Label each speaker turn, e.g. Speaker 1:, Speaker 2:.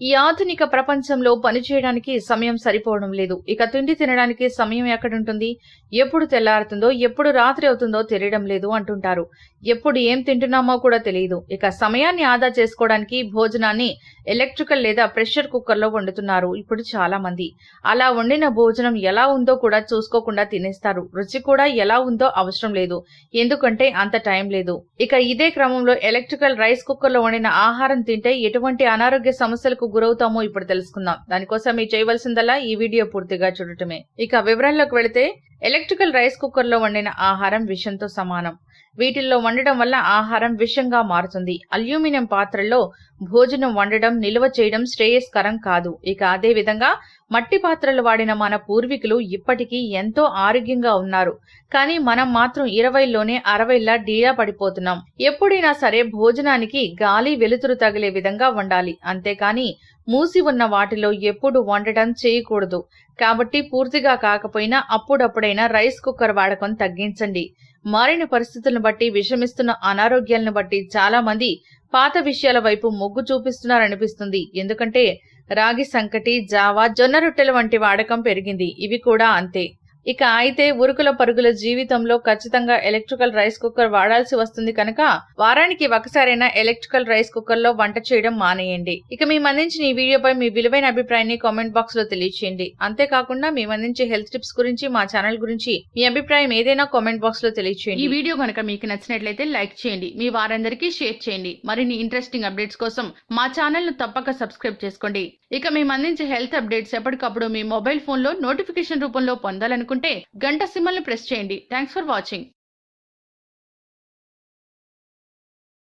Speaker 1: ఈ ఆధునిక ప్రపంచంలో పనిచేయడానికి సమయం సరిపోవడం లేదు. ఇక తిండి తినడానికి సమయం ఎక్కడుంటుంది? ఎప్పుడు తెల్లారుతుందో, ఎప్పుడు రాత్రి అవుతుందో తెలియడం లేదు అంటుంటారు. ఎప్పుడు ఏం తింటున్నామో కూడా తెలియదు. ఇక సమయాన్ని ఆదా చేసుకోవడానికి భోజనాన్ని ఎలక్ట్రికల్ లేదా ప్రెషర్ కుక్కర్లో వండుతున్నారు ఇప్పుడు చాలా మంది. అలా వండిన భోజనం ఎలా ఉందో కూడా చూసుకోకుండా తినేస్తారు. రుచి కూడా ఎలా ఉందో అవసరం లేదు, ఎందుకంటే అంత టైం లేదు. ఇక ఇదే క్రమంలో ఎలక్ట్రికల్ రైస్ కుక్కర్లో వండిన ఆహారం తింటే ఎటువంటి అనారోగ్య సమస్యలకు గురవుతామో ఇప్పుడు తెలుసుకుందాం. దానికోసం మీరు చేయవలసిందల్లా ఈ వీడియో పూర్తిగా చూడటమే. ఇక వివరాల్లోకి వెళితే, ఎలక్ట్రికల్ రైస్ కుక్కర్ లో వండిన ఆహారం విషంతో సమానం. వీటిల్లో వండడం వల్ల ఆహారం విషంగా మారుతుంది. అల్యూమినియం పాత్రల్లో భోజనం వండడం, నిల్వ చేయడం శ్రేయస్కరం కాదు. ఇక అదే విధంగా మట్టి పాత్రలు వాడిన మన పూర్వీకులు ఇప్పటికీ ఎంతో ఆరోగ్యంగా ఉన్నారు. కానీ మనం మాత్రం 20లోనే 60లా డీలా పడిపోతున్నాం. ఎప్పుడైనా సరే భోజనానికి గాలి వెలుతురు తగిలే విధంగా వండాలి, అంతేకాని మూసి ఉన్న వాటిలో ఎప్పుడు వండటం చేయకూడదు. కాబట్టి పూర్తిగా కాకపోయినా అప్పుడప్పుడైనా రైస్ కుక్కర్ వాడకం తగ్గించండి. మారిన పరిస్థితులను బట్టి, విషమిస్తున్న అనారోగ్యాలను బట్టి చాలా మంది పాత విషయాల వైపు మొగ్గు చూపిస్తున్నారనిపిస్తుంది. ఎందుకంటే రాగి సంకటి, జావా, జొన్న రొట్టెల వంటి వాడకం పెరిగింది. ఇవి కూడా అంతే. ఇక అయితే ఉరుకుల పరుగుల జీవితంలో ఖచ్చితంగా ఎలక్ట్రికల్ రైస్ కుక్కర్ వాడాల్సి వస్తుంది కనుక వారానికి ఒకసారైనా ఎలక్ట్రికల్ రైస్ కుక్కర్ లో వంట చేయడం మానేయండి. ఇక మేము అందించిన ఈ వీడియోపై మీ విలువైన అభిప్రాయాన్ని కామెంట్ బాక్స్ లో తెలియచేయండి. అంతేకాకుండా మేము అందించే హెల్త్ టిప్స్ గురించి, మా ఛానల్ గురించి మీ అభిప్రాయం ఏదైనా కామెంట్ బాక్స్ లో తెలియచేయండి. ఈ వీడియో కనుక మీకు నచ్చినట్లయితే లైక్ చేయండి, మీ వారందరికీ షేర్ చేయండి. మరిన్ని ఇంట్రెస్టింగ్ అప్డేట్స్ కోసం మా ఛానల్ ను తప్పక సబ్స్క్రైబ్ చేసుకోండి. ఇక మేము అందించే హెల్త్ అప్డేట్స్ ఎప్పటికప్పుడు మీ మొబైల్ ఫోన్ లో నోటిఫికేషన్ రూపంలో పొందాలనుకుంటే గంట సింబల్ ని ప్రెస్ చేయండి. Thanks for watching.